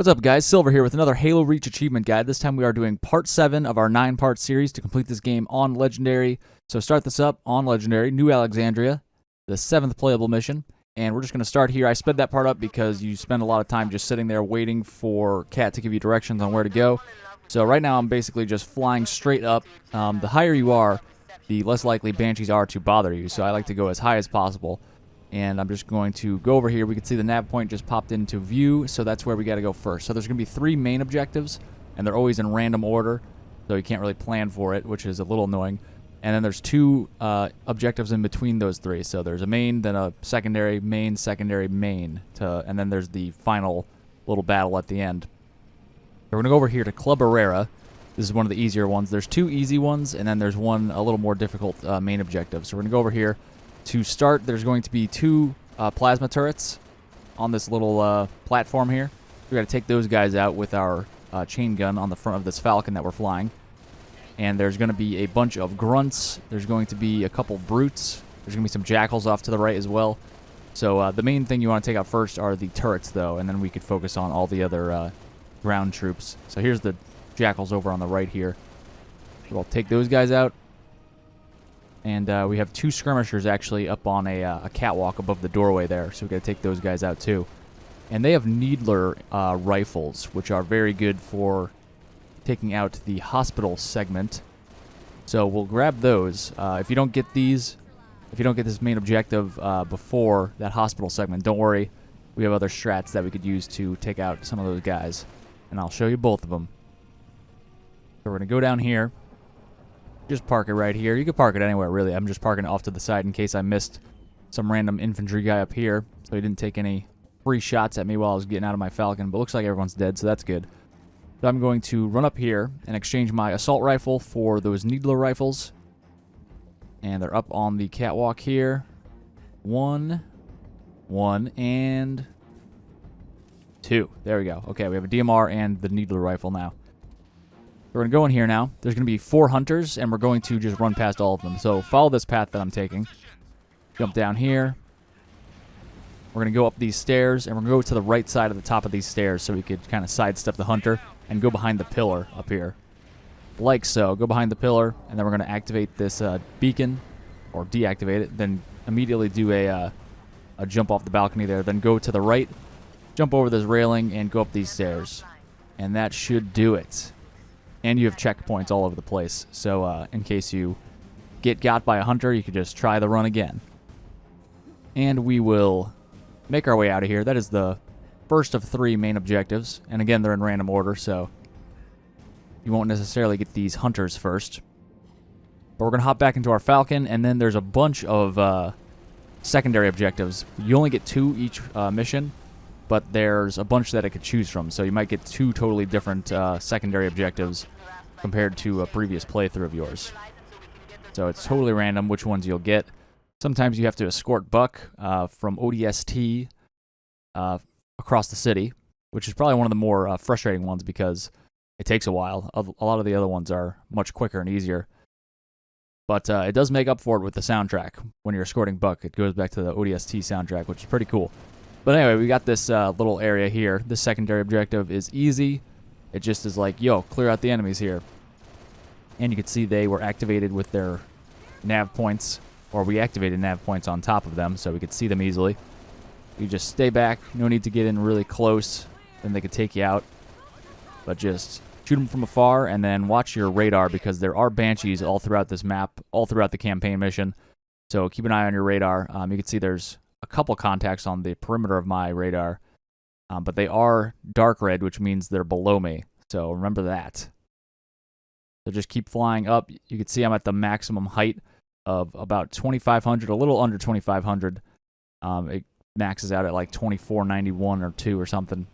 What's up, guys? Silver here with another Halo Reach achievement guide. This time we are doing part 7 of our 9-part series to complete this game on Legendary. So start this up on Legendary, New Alexandria, the 7th playable mission. And we're just going to start here. I sped that part up because you spend a lot of time just sitting there waiting for Cat to give you directions on where to go. So right now I'm basically just flying straight up. The higher you are, the less likely Banshees are to bother you. So I like to go as high as possible. And I'm just going to go over here. We can see the nav point just popped into view, so that's where we got to go first. So there's going to be 3 main objectives, and they're always in random order, so you can't really plan for it, which is a little annoying. And then there's 2 objectives in between those 3. So there's a main, then a secondary, main, secondary, main, and then there's the final little battle at the end. So we're going to go over here to Club Herrera. This is one of the easier ones. There's 2 easy ones, and then there's one a little more difficult main objective. So we're going to go over here. To start, there's going to be 2 plasma turrets on this little platform here. We got to take those guys out with our chain gun on the front of this Falcon that we're flying. And there's going to be a bunch of grunts. There's going to be a couple brutes. There's going to be some jackals off to the right as well. So the main thing you want to take out first are the turrets, though, and then we could focus on all the other ground troops. So here's the jackals over on the right here. So we'll take those guys out. And we have 2 skirmishers actually up on a catwalk above the doorway there, so we got to take those guys out too. And they have needler rifles, which are very good for taking out the hospital segment. So we'll grab those. If you don't get these, if you don't get this main objective before that hospital segment, don't worry. We have other strats that we could use to take out some of those guys. And I'll show you both of them. So we're going to go down here. Just park it right here. You could park it anywhere, really. I'm just parking it off to the side in case I missed some random infantry guy up here, so he didn't take any free shots at me while I was getting out of my Falcon. But looks like everyone's dead, so that's good. So I'm going to run up here and exchange my assault rifle for those needler rifles. And they're up on the catwalk here. 1, and 2. There we go. Okay, we have a DMR and the needler rifle now. We're going to go in here now. There's going to be 4 hunters, and we're going to just run past all of them. So follow this path that I'm taking. Jump down here. We're going to go up these stairs, and we're going to go to the right side of the top of these stairs so we could kind of sidestep the hunter and go behind the pillar up here. Like so. Go behind the pillar, and then we're going to activate this beacon, or deactivate it, then immediately do a jump off the balcony there. Then go to the right, jump over this railing, and go up these stairs. And that should do it. And you have checkpoints all over the place, so in case you get got by a hunter, you could just try the run again. And we will make our way out of here. That is the first of 3 main objectives, and again, they're in random order, so you won't necessarily get these hunters first. But we're going to hop back into our Falcon, and then there's a bunch of secondary objectives. You only get 2 each mission, but there's a bunch that I could choose from, so you might get 2 totally different secondary objectives compared to a previous playthrough of yours. So it's totally random which ones you'll get. Sometimes you have to escort Buck from ODST across the city, which is probably one of the more frustrating ones because it takes a while. A lot of the other ones are much quicker and easier. But it does make up for it with the soundtrack. When you're escorting Buck, it goes back to the ODST soundtrack, which is pretty cool. But anyway, we got this little area here. This secondary objective is easy. It just is like, yo, clear out the enemies here. And you can see they were activated with their nav points, or we activated nav points on top of them so we could see them easily. You just stay back. No need to get in really close. Then they could take you out. But just shoot them from afar and then watch your radar because there are Banshees all throughout this map, all throughout the campaign mission. So keep an eye on your radar. You can see there's a couple contacts on the perimeter of my radar, but they are dark red, which means they're below me, so remember that. So just keep flying up. You can see I'm at the maximum height of about 2,500, a little under 2,500. It maxes out at like 2,491 or 2 or something.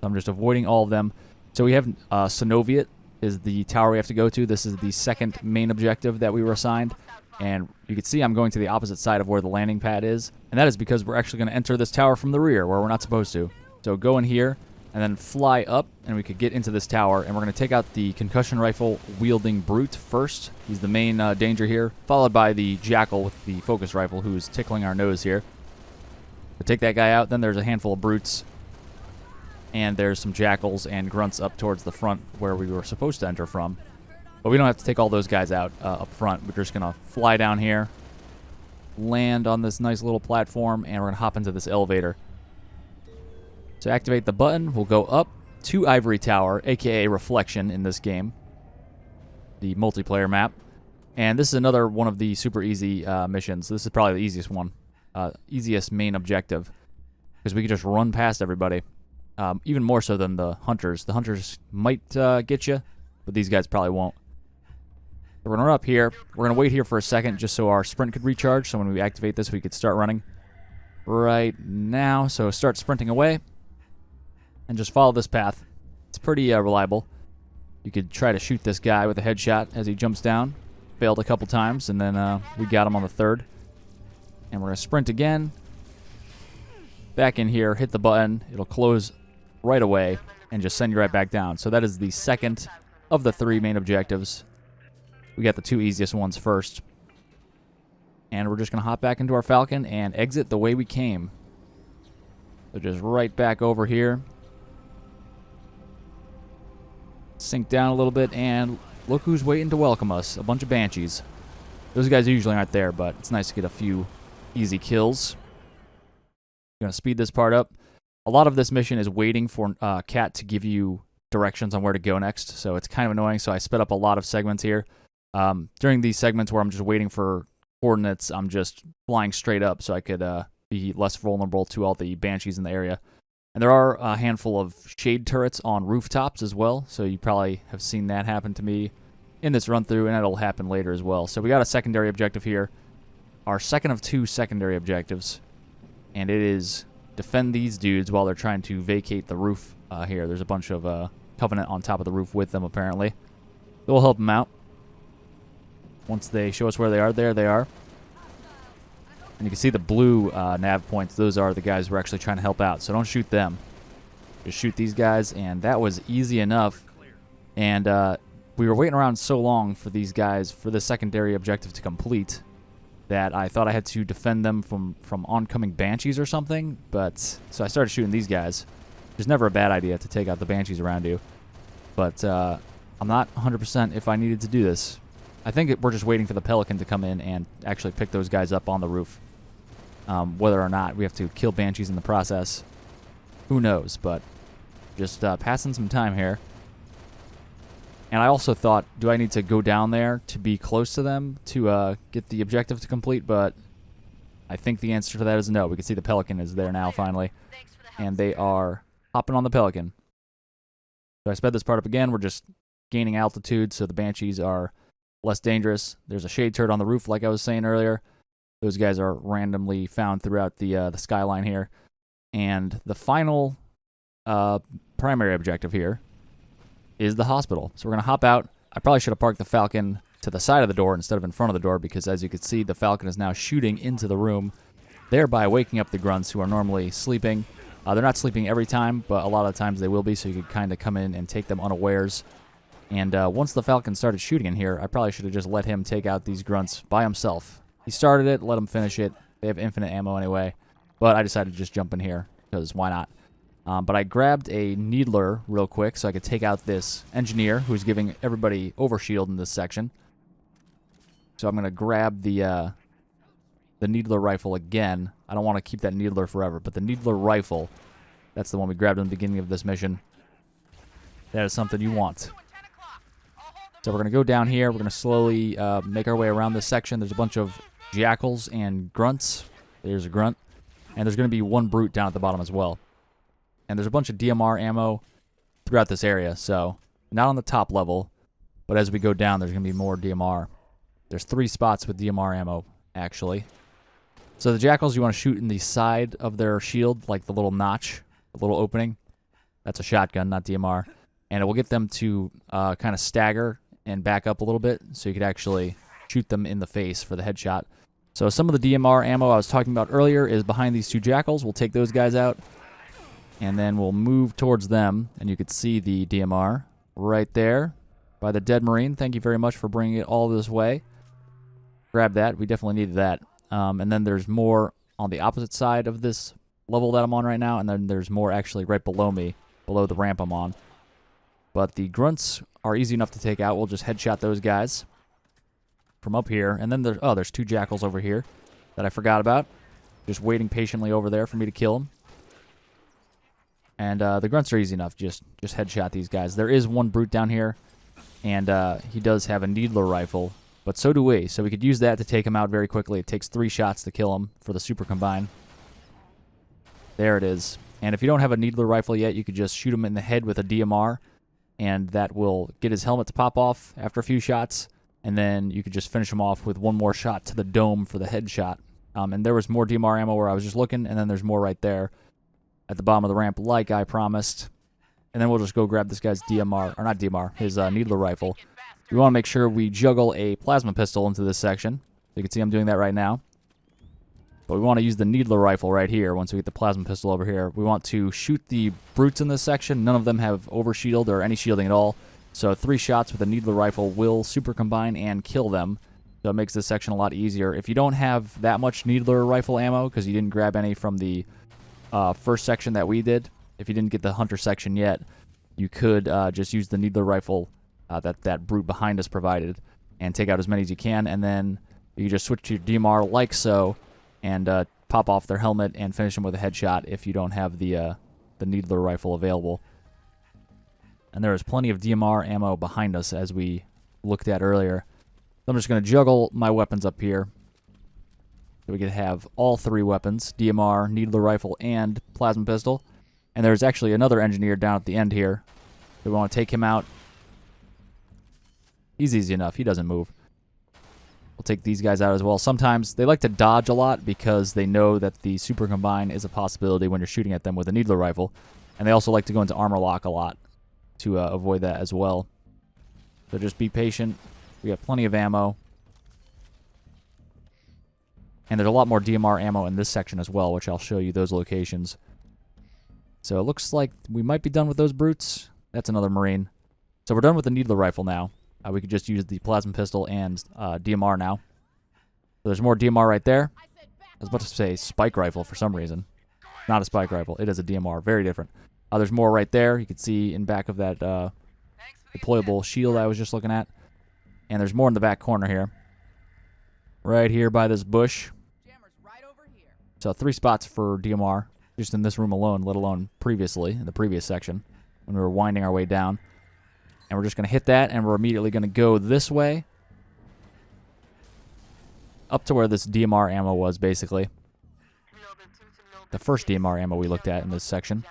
So I'm just avoiding all of them. So we have Sonoviet is the tower we have to go to. This is the 2nd main objective that we were assigned. And you can see I'm going to the opposite side of where the landing pad is. And that is because we're actually going to enter this tower from the rear where we're not supposed to. So go in here and then fly up and we could get into this tower. And we're going to take out the concussion rifle wielding brute first. He's the main danger here. Followed by the jackal with the focus rifle who's tickling our nose here. But take that guy out. Then there's a handful of brutes. And there's some jackals and grunts up towards the front where we were supposed to enter from. But we don't have to take all those guys out up front. We're just going to fly down here, land on this nice little platform, and we're going to hop into this elevator. To activate the button, we'll go up to Ivory Tower, aka Reflection in this game, the multiplayer map. And this is another one of the super easy missions. This is probably the easiest one, easiest main objective, because we can just run past everybody, even more so than the hunters. The hunters might get you, but these guys probably won't. So we're going to run up here. We're going to wait here for a second just so our sprint could recharge, so when we activate this, we could start running right now. So start sprinting away and just follow this path. It's pretty reliable. You could try to shoot this guy with a headshot as he jumps down. Failed a couple times, and then we got him on the third. And we're going to sprint again. Back in here, hit the button. It'll close right away and just send you right back down. So that is the second of the 3 main objectives. We got the 2 easiest ones first. And we're just going to hop back into our Falcon and exit the way we came. So just right back over here. Sink down a little bit, and look who's waiting to welcome us. A bunch of Banshees. Those guys usually aren't there, but it's nice to get a few easy kills. Going to speed this part up. A lot of this mission is waiting for Cat to give you directions on where to go next, so it's kind of annoying, so I sped up a lot of segments here. During these segments where I'm just waiting for coordinates, I'm just flying straight up so I could be less vulnerable to all the Banshees in the area. And there are a handful of shade turrets on rooftops as well, so you probably have seen that happen to me in this run-through, and it'll happen later as well. So we got a secondary objective here, our second of 2 secondary objectives, and it is defend these dudes while they're trying to vacate the roof here. There's a bunch of Covenant on top of the roof with them, apparently. So we'll help them out. Once they show us where they are, there they are. And you can see the blue nav points. Those are the guys we're actually trying to help out. So don't shoot them. Just shoot these guys, and that was easy enough. And we were waiting around so long for these guys, for the secondary objective to complete, that I thought I had to defend them from oncoming Banshees or something. But so I started shooting these guys. It's never a bad idea to take out the Banshees around you. But I'm not 100% if I needed to do this. I think we're just waiting for the Pelican to come in and actually pick those guys up on the roof. Whether or not we have to kill Banshees in the process, who knows, but just passing some time here. And I also thought, do I need to go down there to be close to them to get the objective to complete? But I think the answer to that is no. We can see the Pelican is there now finally, and they are hopping on the Pelican. So I sped this part up again. We're just gaining altitude so the Banshees are less dangerous. There's a shade turret on the roof like I was saying earlier. Those guys are randomly found throughout the skyline here. And the final primary objective here is the hospital. So we're going to hop out. I probably should have parked the Falcon to the side of the door instead of in front of the door, because as you can see, the Falcon is now shooting into the room, thereby waking up the grunts who are normally sleeping. They're not sleeping every time, but a lot of times they will be, so you could kind of come in and take them unawares. And once the Falcon started shooting in here, I probably should have just let him take out these grunts by himself. He started it, let him finish it. They have infinite ammo anyway. But I decided to just jump in here, because why not? But I grabbed a needler real quick so I could take out this engineer who's giving everybody overshield in this section. So I'm going to grab the needler rifle again. I don't want to keep that needler forever, but the needler rifle, that's the one we grabbed in the beginning of this mission. That is something you want. So we're going to go down here. We're going to slowly make our way around this section. There's a bunch of jackals and grunts. There's a grunt. And there's going to be one brute down at the bottom as well. And there's a bunch of DMR ammo throughout this area. So not on the top level, but as we go down, there's going to be more DMR. There's 3 spots with DMR ammo, actually. So the jackals, you want to shoot in the side of their shield, like the little notch, the little opening. That's a shotgun, not DMR. And it will get them to kind of stagger and back up a little bit, so you could actually shoot them in the face for the headshot. So some of the DMR ammo I was talking about earlier is behind these 2 jackals. We'll take those guys out, and then we'll move towards them, and you could see the DMR right there by the dead Marine. Thank you very much for bringing it all this way. Grab that. We definitely needed that. And then there's more on the opposite side of this level that I'm on right now, and then there's more actually right below me below the ramp I'm on. But the grunts are easy enough to take out. We'll just headshot those guys from up here. And then there's 2 jackals over here that I forgot about. Just waiting patiently over there for me to kill them. And the grunts are easy enough. Just headshot these guys. There is one brute down here, and he does have a needler rifle, but so do we. So we could use that to take him out very quickly. It takes 3 shots to kill him for the super combine. There it is. And if you don't have a needler rifle yet, you could just shoot him in the head with a DMR, and that will get his helmet to pop off after a few shots, and then you could just finish him off with one more shot to the dome for the headshot. And there was more DMR ammo where I was just looking, and then there's more right there at the bottom of the ramp, like I promised. And then we'll just go grab this guy's DMR, or not DMR, his needler rifle. We want to make sure we juggle a plasma pistol into this section. You can see I'm doing that right now. But we want to use the needler rifle right here once we get the plasma pistol over here. We want to shoot the brutes in this section. None of them have overshield or any shielding at all. So 3 shots with a needler rifle will super combine and kill them. So it makes this section a lot easier. If you don't have that much needler rifle ammo, because you didn't grab any from the first section that we did, if you didn't get the hunter section yet, you could just use the needler rifle that brute behind us provided and take out as many as you can, and then you just switch to your DMR like so and pop off their helmet and finish them with a headshot if you don't have the needler rifle available. And there is plenty of DMR ammo behind us as we looked at earlier. I'm just going to juggle my weapons up here so we can have all 3 weapons, DMR, needler rifle, and plasma pistol. And there's actually another engineer down at the end here. We want to take him out. He's easy enough. He doesn't move. We'll take these guys out as well. Sometimes they like to dodge a lot because they know that the super combine is a possibility when you're shooting at them with a needler rifle. And they also like to go into armor lock a lot to avoid that as well. So just be patient. We have plenty of ammo. And there's a lot more DMR ammo in this section as well, which I'll show you those locations. So it looks like we might be done with those brutes. That's another Marine. So we're done with the needler rifle now. We could just use the plasma pistol and DMR now. So there's more DMR right there. I was about to say spike rifle for some reason. Not a spike rifle. It is a DMR. Very different. There's more right there. You can see in back of that deployable shield I was just looking at. And there's more in the back corner here. Right here by this bush. So 3 spots for DMR. Just in this room alone, let alone previously, in the previous section, when we were winding our way down. And we're just going to hit that, and we're immediately going to go this way. Up to where this DMR ammo was, basically. The first DMR ammo we looked at in this section.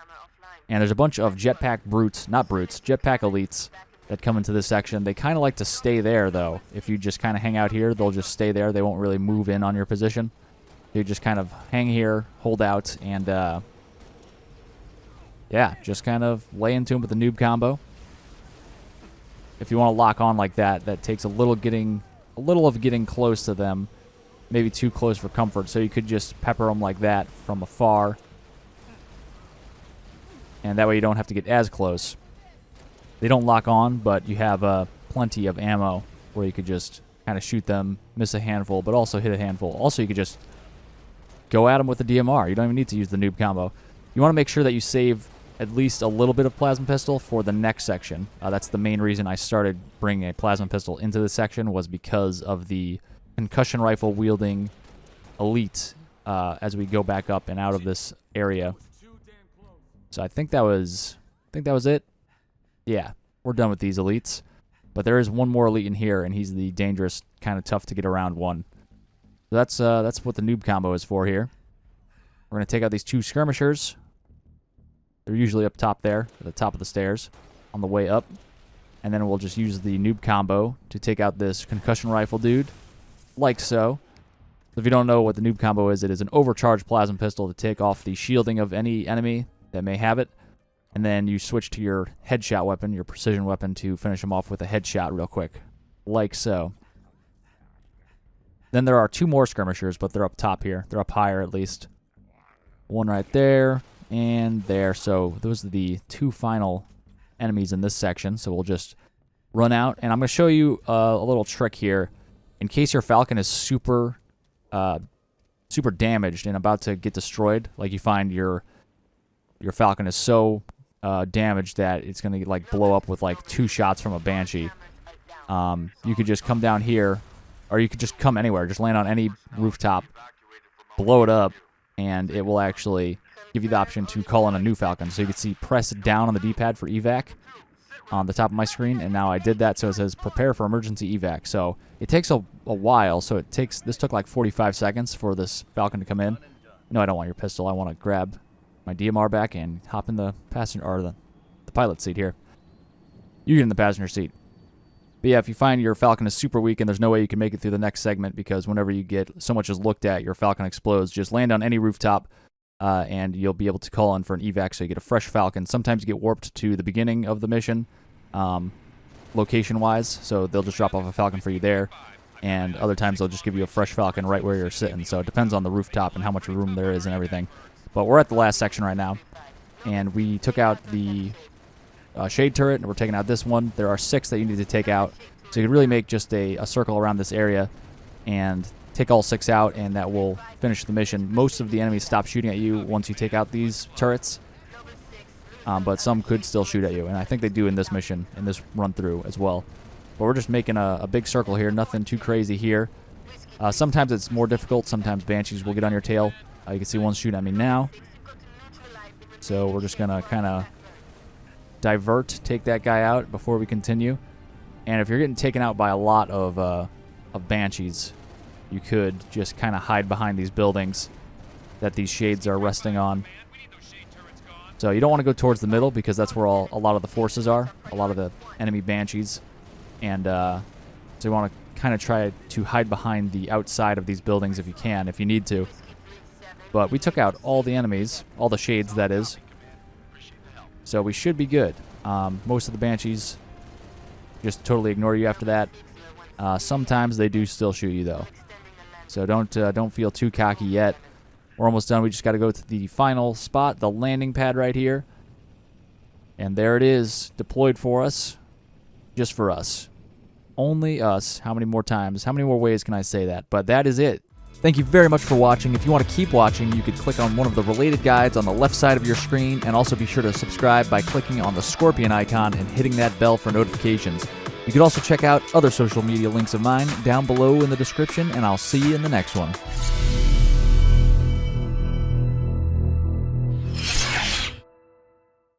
And there's a bunch of jetpack brutes, not brutes, jetpack elites that come into this section. They kind of like to stay there, though. If you just kind of hang out here, they'll just stay there. They won't really move in on your position. You just kind of hang here, hold out, and yeah, just kind of lay into them with the noob combo. If you want to lock on like that, that takes a little of getting close to them, maybe too close for comfort. So you could just pepper them like that from afar, and that way you don't have to get as close. They don't lock on, but you have plenty of ammo where you could just kind of shoot them, miss a handful, but also hit a handful. Also, you could just go at them with the DMR. You don't even need to use the noob combo. You want to make sure that you save at least a little bit of plasma pistol for the next section. That's the main reason I started bringing a plasma pistol into this section, was because of the concussion rifle wielding elite as we go back up and out of this area. So I think that was it. Yeah, we're done with these elites. But there is one more elite in here, and he's the dangerous, kind of tough to get around one. So that's what the noob combo is for here. We're going to take out these 2 skirmishers. They're usually up top there, at the top of the stairs, on the way up. And then we'll just use the noob combo to take out this concussion rifle dude, like so. If you don't know what the noob combo is, it is an overcharged plasma pistol to take off the shielding of any enemy that may have it. And then you switch to your headshot weapon, your precision weapon, to finish them off with a headshot real quick, like so. Then there are 2 more skirmishers, but they're up top here. They're up higher, at least. One right there and there. So those are the 2 final enemies in this section. So we'll just run out. And I'm going to show you a little trick here. In case your Falcon is super damaged and about to get destroyed, like you find your Falcon is so damage that it's going to like blow up with like 2 shots from a Banshee. You could just come down here, or you could just come anywhere. Just land on any rooftop, blow it up, and it will actually give you the option to call in a new Falcon. So you can see press down on the D-pad for evac on the top of my screen, and now I did that, so it says prepare for emergency evac. So it takes a while, so this took like 45 seconds for this Falcon to come in. No, I don't want your pistol. I want to grab my DMR back and hop in the passenger, or the pilot seat here. You get in the passenger seat. But yeah, if you find your Falcon is super weak and there's no way you can make it through the next segment because whenever you get so much as looked at, your Falcon explodes, just land on any rooftop and you'll be able to call in for an evac, so you get a fresh Falcon. Sometimes you get warped to the beginning of the mission, location-wise, so they'll just drop off a Falcon for you there, and other times they'll just give you a fresh Falcon right where you're sitting. So it depends on the rooftop and how much room there is and everything. But we're at the last section right now, and we took out the shade turret, and we're taking out this one. There are 6 that you need to take out, so you can really make just a circle around this area and take all 6 out, and that will finish the mission. Most of the enemies stop shooting at you once you take out these turrets, but some could still shoot at you, and I think they do in this mission, in this run-through as well. But we're just making a big circle here, nothing too crazy here. Sometimes it's more difficult. Sometimes Banshees will get on your tail. You can see one's shooting at me now. So we're just going to kind of take that guy out before we continue. And if you're getting taken out by a lot of Banshees, you could just kind of hide behind these buildings that these shades are resting on. So you don't want to go towards the middle because that's where a lot of the forces are, a lot of the enemy Banshees. And so you want to kind of try to hide behind the outside of these buildings if you can, if you need to. But we took out all the enemies, all the shades, that is. So we should be good. Most of the Banshees just totally ignore you after that. Sometimes they do still shoot you, though. So don't feel too cocky yet. We're almost done. We just got to go to the final spot, the landing pad right here. And there it is, deployed for us, just for us. Only us. How many more times? How many more ways can I say that? But that is it. Thank you very much for watching. If you want to keep watching, you could click on one of the related guides on the left side of your screen, and also be sure to subscribe by clicking on the scorpion icon and hitting that bell for notifications. You could also check out other social media links of mine down below in the description, and I'll see you in the next one.